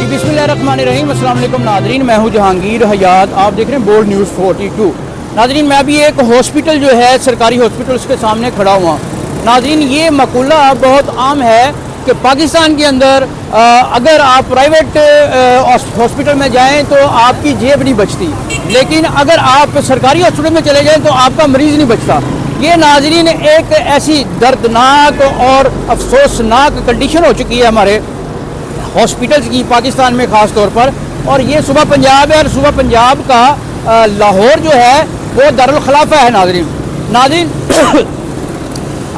बिस्मिल्लाहिर्रहमानिर्रहीम। अस्सलाम वालेकुम नाज़रीन, मैं हूं जहांगीर हयात। आप देख रहे हैं बोल्ड न्यूज़ 42। नाज़रीन, मैं अभी एक हॉस्पिटल जो है सरकारी हॉस्पिटल उसके सामने खड़ा हुआ। नाज़रीन, ये मक़ूला बहुत आम है कि पाकिस्तान के अंदर अगर आप प्राइवेट हॉस्पिटल में जाएं तो आपकी जेब नहीं बचती, लेकिन अगर आप सरकारी हॉस्पिटल में चले जाएं तो आपका मरीज़ नहीं बचता। ये नाज़रीन एक ऐसी दर्दनाक और अफसोसनाक कंडीशन हो चुकी है हमारे हॉस्पिटल्स की पाकिस्तान में ख़ास तौर पर। और ये सूबा पंजाब है और सूबा पंजाब का लाहौर जो है वो दारुल खिलाफा है। नाज़रीन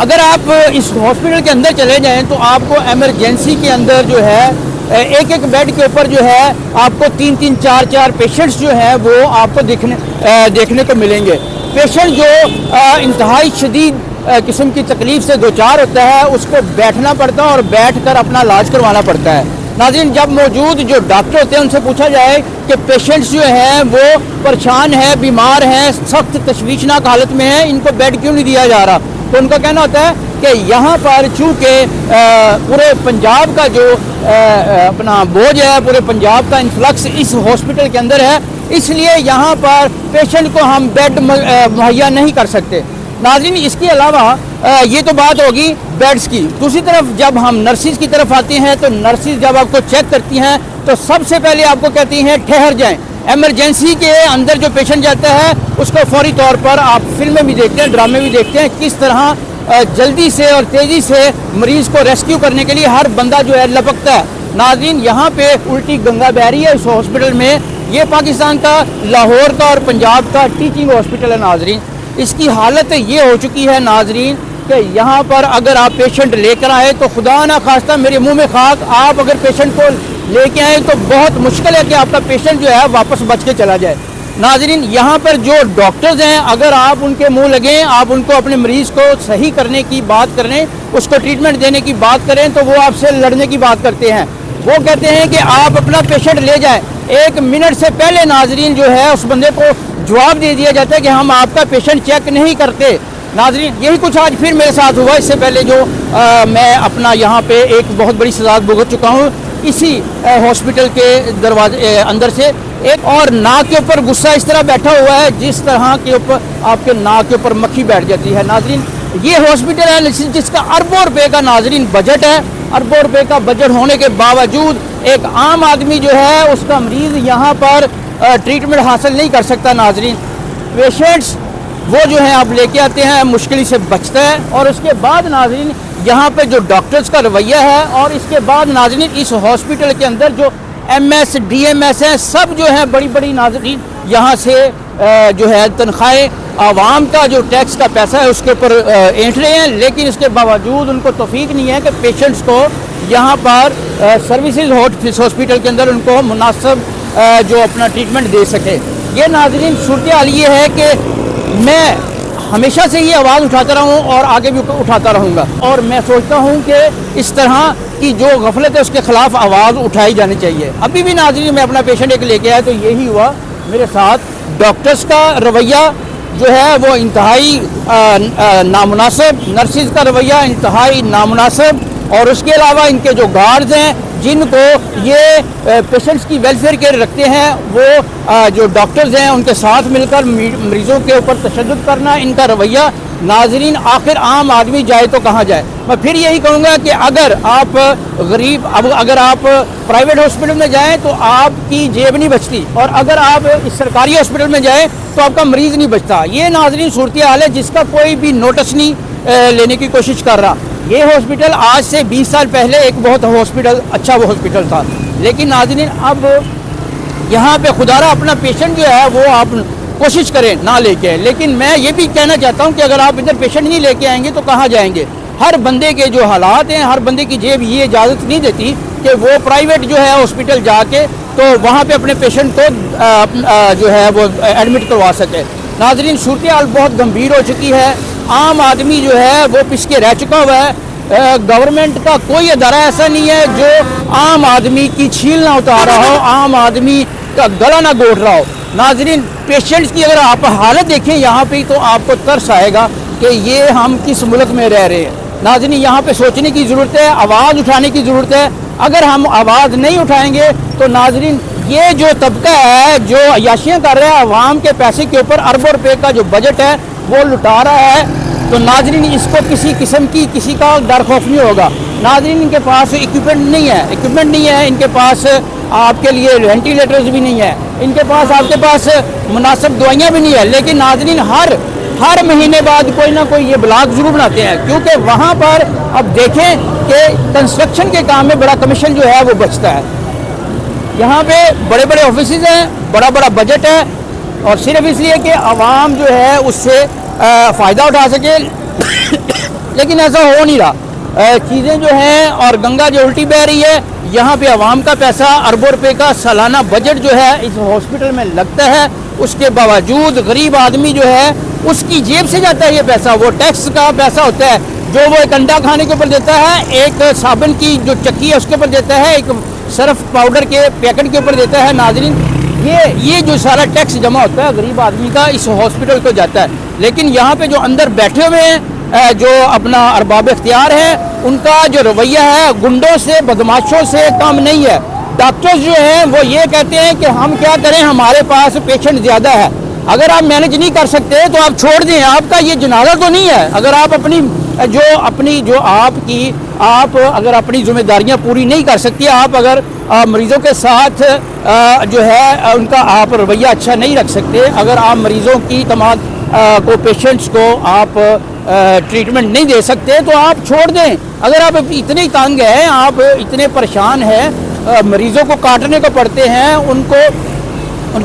अगर आप इस हॉस्पिटल के अंदर चले जाएं तो आपको एमरजेंसी के अंदर जो है एक एक बेड के ऊपर जो है आपको तीन तीन चार चार पेशेंट्स जो हैं वो आपको देखने को मिलेंगे। पेशेंट जो इंतहाई शदीद किस्म की तकलीफ़ से दो चार होता है उसको बैठना पड़ता है और बैठ कर अपना इलाज करवाना पड़ता है। नाज़रीन, जब मौजूद जो डॉक्टर होते हैं उनसे पूछा जाए कि पेशेंट्स जो हैं वो परेशान हैं, बीमार हैं, सख्त तशवीशनाक हालत में हैं, इनको बेड क्यों नहीं दिया जा रहा, तो उनका कहना होता है कि यहाँ पर चूँकि पूरे पंजाब का जो अपना बोझ है, पूरे पंजाब का इन्फ्लक्स इस हॉस्पिटल के अंदर है, इसलिए यहाँ पर पेशेंट को हम बेड मुहैया नहीं कर सकते। नाज़रीन, इसके अलावा ये तो बात होगी बेड्स की। दूसरी तरफ जब हम नर्सिस की तरफ आते हैं तो नर्सिस जब आपको चेक करती हैं तो सबसे पहले आपको कहती हैं ठहर जाएं। एमरजेंसी के अंदर जो पेशेंट जाता है उसको फौरी तौर पर आप फिल्में भी देखते हैं, ड्रामे भी देखते हैं, किस तरह जल्दी से और तेज़ी से मरीज़ को रेस्क्यू करने के लिए हर बंदा जो है लपकता है। नाज़रीन, यहाँ पे उल्टी गंगा बह रही है इस हॉस्पिटल में। ये पाकिस्तान का लाहौर का और पंजाब का टीचिंग हॉस्पिटल है। नाज़रीन, इसकी हालत ये हो चुकी है नाज़रीन कि यहाँ पर अगर आप पेशेंट लेकर आए तो खुदा ना खास्ता मेरे मुंह में खाक, आप अगर पेशेंट को लेके आए तो बहुत मुश्किल है कि आपका पेशेंट जो है वापस बच के चला जाए। नाज़रीन, यहाँ पर जो डॉक्टर्स हैं अगर आप उनके मुंह लगें, आप उनको अपने मरीज़ को सही करने की बात करें, उसको ट्रीटमेंट देने की बात करें तो वो आपसे लड़ने की बात करते हैं। वो कहते हैं कि आप अपना पेशेंट ले जाएं। एक मिनट से पहले नाज़रीन जो है उस बंदे को जवाब दे दिया जाता है कि हम आपका पेशेंट चेक नहीं करते। नाज़रीन, यही कुछ आज फिर मेरे साथ हुआ। इससे पहले जो मैं अपना यहाँ पे एक बहुत बड़ी सजा भुगत चुका हूँ इसी हॉस्पिटल के दरवाजे अंदर से। एक और नाक के ऊपर गुस्सा इस तरह बैठा हुआ है जिस तरह के ऊपर आपके नाक के ऊपर मक्खी बैठ जाती है। नाज़रीन, ये हॉस्पिटल है जिसका अरबों रुपए का नाज़रीन बजट है। अरबों रुपए का बजट होने के बावजूद एक आम आदमी जो है उसका मरीज़ यहाँ पर ट्रीटमेंट हासिल नहीं कर सकता। नाज़रीन, पेशेंट्स वो जो है आप लेके आते हैं, मुश्किल से बचता है। और उसके बाद नाज़रीन यहाँ पे जो डॉक्टर्स का रवैया है और इसके बाद नाज़रीन इस हॉस्पिटल के अंदर जो MS DMS हैं सब जो है बड़ी बड़ी नाज़रीन यहाँ से जो है तनख्वाहें आवाम का जो टैक्स का पैसा है उसके ऊपर ऐंठ रहे हैं, लेकिन इसके बावजूद उनको तौफीक नहीं है कि पेशेंट्स को यहाँ पर सर्विसेज हॉस्पिटल के अंदर उनको मुनासिब जो अपना ट्रीटमेंट दे सके। ये नाज़रीन सूरत हाल ये है कि मैं हमेशा से ये आवाज़ उठाता रहा हूँ और आगे भी उठाता रहूँगा, और मैं सोचता हूँ कि इस तरह की जो गफलत है उसके ख़िलाफ़ आवाज़ उठाई जानी चाहिए। अभी भी नाज़रीन मैं अपना पेशेंट एक लेके आया तो यही हुआ मेरे साथ। डॉक्टर्स का रवैया जो है वो इंतहाई नामुनासिब, नर्सिस का रवैया इंतहाई नामुनासिब, और उसके अलावा इनके जो गार्ड्स हैं जिनको ये पेशेंट्स की वेलफेयर केयर रखते हैं वो जो डॉक्टर्स हैं उनके साथ मिलकर मरीज़ों के ऊपर तशद्दुद करना, इनका रवैया। नाज़रीन, आखिर आम आदमी जाए तो कहाँ जाए। मैं फिर यही कहूँगा कि अगर आप गरीब अगर आप प्राइवेट हॉस्पिटल में जाएं तो आपकी जेब नहीं बचती, और अगर आप इस सरकारी हॉस्पिटल में जाएं तो आपका मरीज़ नहीं बचता। ये नाज़रीन सूरत हाल है जिसका कोई भी नोटिस नहीं लेने की कोशिश कर रहा। ये हॉस्पिटल आज से 20 साल पहले एक बहुत अच्छा वो हॉस्पिटल था, लेकिन नाज़रीन अब यहाँ पे खुदारा अपना पेशेंट जो है वो आप कोशिश करें ना लेके आए। लेकिन मैं ये भी कहना चाहता हूँ कि अगर आप इधर पेशेंट नहीं लेके आएंगे तो कहाँ जाएंगे। हर बंदे के जो हालात हैं, हर बंदे की जेब ये इजाज़त नहीं देती कि वो प्राइवेट जो है हॉस्पिटल जाके तो वहाँ पे अपने पेशेंट को जो है वो एडमिट करवा सके। नाज़रीन, सूरत हाल बहुत गंभीर हो चुकी है। आम आदमी जो है वो पिसके रह चुका हुआ है। गवर्नमेंट का कोई अदारा ऐसा नहीं है जो आम आदमी की छील ना उतार रहा हो, आम आदमी का गला ना घोट रहा हो। नाज़रीन, पेशेंट्स की अगर आप हालत देखें यहाँ पे तो आपको तरस आएगा कि ये हम किस मुल्क में रह रहे हैं। नाज़रीन, यहाँ पे सोचने की ज़रूरत है, आवाज़ उठाने की ज़रूरत है। اگر ہم آواز نہیں اٹھائیں گے تو ناظرین یہ جو طبقہ ہے جو عیاشیاں کر رہا ہے عوام کے پیسے کے اوپر اربوں روپے کا جو بجٹ ہے وہ لٹا رہا ہے، تو ناظرین اس کو کسی قسم کی کسی کا ڈر خوف نہیں ہوگا۔ ناظرین ان کے پاس اکوپمنٹ نہیں ہے، ان کے پاس آپ کے لیے وینٹیلیٹرز بھی نہیں ہے، ان کے پاس آپ کے پاس مناسب دوائیاں بھی نہیں ہے، لیکن ناظرین ہر مہینے بعد کوئی نہ کوئی یہ بلاک ضرور بناتے ہیں، کیونکہ وہاں پر اب دیکھیں کہ کنسٹرکشن کے کام میں بڑا کمیشن جو ہے وہ بچتا ہے۔ یہاں پہ بڑے بڑے آفیسز ہیں، بڑا بجٹ ہے، اور صرف اس لیے کہ عوام جو ہے اس سے فائدہ اٹھا سکے، لیکن ایسا ہو نہیں رہا۔ چیزیں جو ہیں اور گنگا جو الٹی بہہ رہی ہے، یہاں پہ عوام کا پیسہ اربوں روپے کا سالانہ بجٹ جو ہے اس ہاسپٹل میں لگتا ہے، اس کے باوجود غریب آدمی جو ہے اس کی جیب سے جاتا ہے یہ پیسہ، وہ ٹیکس کا پیسہ ہوتا ہے جو وہ ایک انڈا کھانے کے اوپر دیتا ہے، ایک صابن کی جو چکی ہے اس کے اوپر دیتا ہے، ایک سرف پاؤڈر کے پیکٹ کے اوپر دیتا ہے۔ ناظرین یہ جو سارا ٹیکس جمع ہوتا ہے غریب آدمی کا اس ہاسپٹل کو جاتا ہے، لیکن یہاں پہ جو اندر بیٹھے ہوئے ہیں جو اپنا ارباب اختیار ہیں، ان کا جو رویہ ہے گنڈوں سے بدماشوں سے کم نہیں ہے۔ ڈاکٹرز جو ہیں وہ یہ کہتے ہیں کہ ہم کیا کریں، ہمارے پاس پیشنٹ زیادہ ہے، اگر آپ مینج نہیں کر سکتے تو آپ چھوڑ دیں، آپ کا یہ جنازہ تو نہیں ہے۔ اگر آپ اگر اپنی ذمہ داریاں پوری نہیں کر سکتی، آپ اگر مریضوں کے ساتھ جو ہے ان کا آپ رویہ اچھا نہیں رکھ سکتے، اگر آپ مریضوں کی پیشنٹس کو آپ ٹریٹمنٹ نہیں دے سکتے تو آپ چھوڑ دیں۔ اگر آپ اتنے تنگ ہیں، آپ اتنے پریشان ہیں، مریضوں کو کاٹنے کو پڑتے ہیں، ان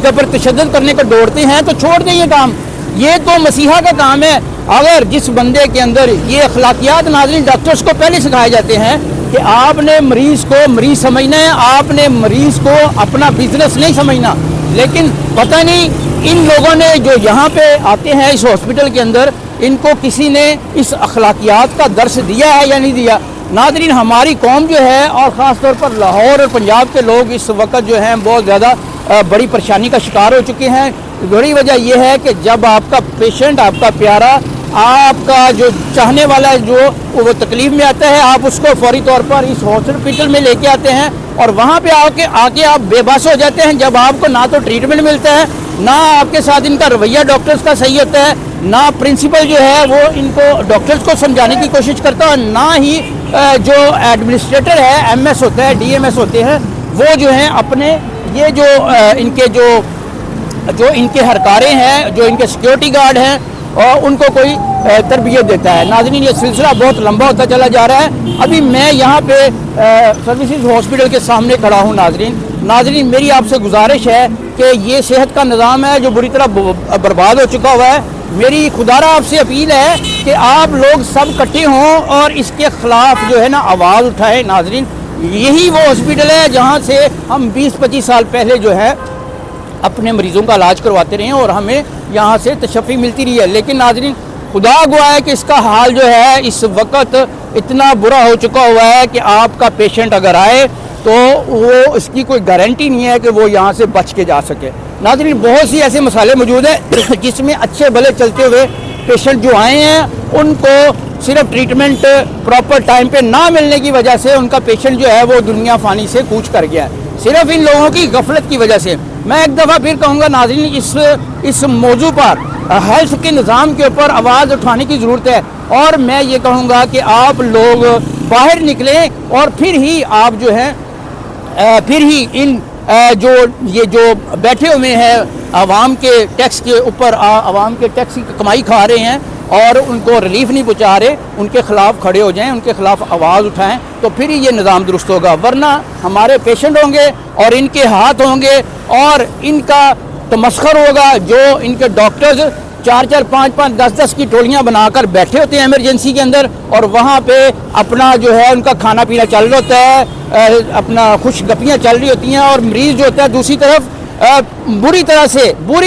کے اوپر تشدد کرنے کو دوڑتے ہیں، تو چھوڑ دیں یہ کام۔ یہ تو مسیحا کا کام ہے۔ اگر جس بندے کے اندر یہ اخلاقیات، ناظرین ڈاکٹرز کو پہلے سکھائے جاتے ہیں کہ آپ نے مریض کو مریض سمجھنا ہے، آپ نے مریض کو اپنا بزنس نہیں سمجھنا، لیکن پتہ نہیں ان لوگوں نے جو یہاں پہ آتے ہیں اس ہاسپٹل کے اندر، ان کو کسی نے اس اخلاقیات کا درس دیا ہے یا نہیں دیا۔ ناظرین ہماری قوم جو ہے اور خاص طور پر لاہور اور پنجاب کے لوگ اس وقت جو ہیں بہت زیادہ بڑی پریشانی کا شکار ہو چکے ہیں۔ بڑی وجہ یہ ہے کہ جب آپ کا پیشنٹ، آپ کا پیارا، آپ کا جو چاہنے والا جو وہ تکلیف میں آتا ہے، آپ اس کو فوری طور پر اس ہاسپٹل میں لے کے آتے ہیں، اور وہاں پہ آ کے آپ بے بس ہو جاتے ہیں جب آپ کو نہ تو ٹریٹمنٹ ملتا ہے، نہ آپ کے ساتھ ان کا رویہ ڈاکٹرز کا صحیح ہوتا ہے، نہ پرنسپل جو ہے وہ ان کو ڈاکٹرز کو سمجھانے کی کوشش کرتا ہے، نہ ہی جو ایڈمنسٹریٹر ہے، ایم ایس ہوتا ہے، ڈی ایم ایس ہوتے ہیں، وہ جو ہیں اپنے یہ جو ان کے ہرکارے ہیں، جو ان کے سیکیورٹی گارڈ ہیں، اور ان کو کوئی تربیت دیتا ہے۔ ناظرین یہ سلسلہ بہت لمبا ہوتا چلا جا رہا ہے۔ ابھی میں یہاں پہ سروسز ہاسپٹل کے سامنے کھڑا ہوں۔ ناظرین میری آپ سے گزارش ہے کہ یہ صحت کا نظام ہے جو بری طرح برباد ہو چکا ہوا ہے۔ میری خدارہ آپ سے اپیل ہے کہ آپ لوگ سب اکٹھے ہوں اور اس کے خلاف جو ہے نا آواز اٹھائیں۔ ناظرین یہی وہ ہاسپٹل ہے جہاں سے ہم 20-25 سال پہلے جو ہے اپنے مریضوں کا علاج کرواتے رہے ہیں اور ہمیں یہاں سے تشفی ملتی رہی ہے، لیکن ناظرین خدا گواہ ہے کہ اس کا حال جو ہے اس وقت اتنا برا ہو چکا ہوا ہے کہ آپ کا پیشنٹ اگر آئے تو وہ اس کی کوئی گارنٹی نہیں ہے کہ وہ یہاں سے بچ کے جا سکے۔ ناظرین بہت سی ایسے مسائل موجود ہیں جس میں اچھے بھلے چلتے ہوئے پیشنٹ جو آئے ہیں ان کو صرف ٹریٹمنٹ پراپر ٹائم پہ نہ ملنے کی وجہ سے ان کا پیشنٹ جو ہے وہ دنیا فانی سے کوچ کر گیا ہے، صرف ان لوگوں کی غفلت کی وجہ سے۔ میں ایک دفعہ پھر کہوں گا ناظرین اس موضوع پر ہیلتھ کے نظام کے اوپر آواز اٹھانے کی ضرورت ہے، اور میں یہ کہوں گا کہ آپ لوگ باہر نکلیں اور پھر ہی آپ جو ہے یہ جو بیٹھے ہوئے ہیں عوام کے ٹیکس کے اوپر، عوام کے ٹیکس کی کمائی کھا رہے ہیں اور ان کو ریلیف نہیں پہنچا رہے، ان کے خلاف کھڑے ہو جائیں، ان کے خلاف آواز اٹھائیں، تو پھر ہی یہ نظام درست ہوگا، ورنہ ہمارے پیشنٹ ہوں گے اور ان کے ہاتھ ہوں گے اور ان کا تمسخر ہوگا۔ جو ان کے ڈاکٹرز 4-4, 5-5, 10-10 کی ٹولیاں بنا کر بیٹھے ہوتے ہیں ایمرجنسی کے اندر، اور وہاں پہ اپنا جو ہے ان کا کھانا پینا چل رہا ہوتا ہے، اپنا خوش گپیاں چل رہی ہوتی ہیں، اور مریض جو ہوتا ہے دوسری طرف بری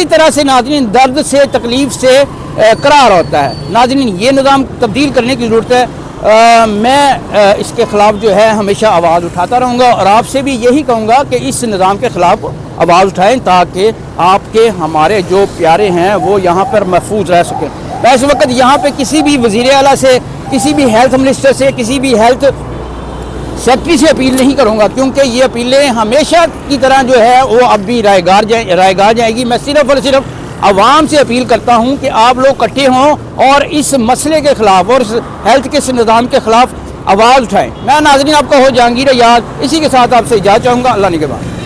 طرح سے ناظرین درد سے، تکلیف سے قرار ہوتا ہے۔ ناظرین یہ نظام تبدیل کرنے کی ضرورت ہے۔ میں اس کے خلاف جو ہے ہمیشہ آواز اٹھاتا رہوں گا، اور آپ سے بھی یہی کہوں گا کہ اس نظام کے خلاف آواز اٹھائیں تاکہ آپ کے ہمارے جو پیارے ہیں وہ یہاں پر محفوظ رہ سکیں۔ اس وقت یہاں پہ کسی بھی وزیر اعلیٰ سے، کسی بھی ہیلتھ منسٹر سے، کسی بھی ہیلتھ سیکٹری سے اپیل نہیں کروں گا، کیونکہ یہ اپیلیں ہمیشہ کی طرح جو ہے وہ اب بھی رائے گار جائے گی۔ میں صرف اور صرف عوام سے اپیل کرتا ہوں کہ آپ لوگ اکٹھے ہوں اور اس مسئلے کے خلاف اور اس ہیلتھ کے اس نظام کے خلاف آواز اٹھائیں۔ میں ناظرین آپ کا ہو جہانگیر حیات اسی کے ساتھ آپ سے اجازت چاہوں گا۔ اللہ نگہبان۔